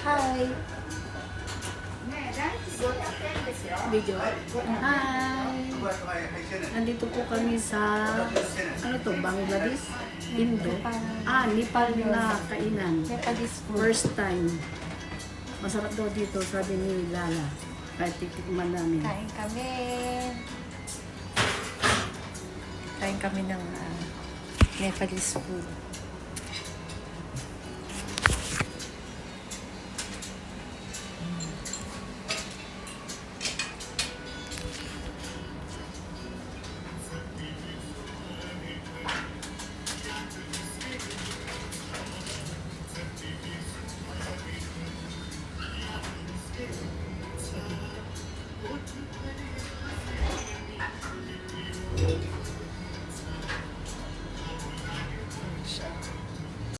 Hi! Video. Hi! Nandito po kami sa, ano to, Bangladesh? Indo? Nepal na kainan. Nepalese food. First time. Masarap daw dito, sabi ni Lala. Kahit titikman namin. Kain kami. Kain kami ng Nepalese food.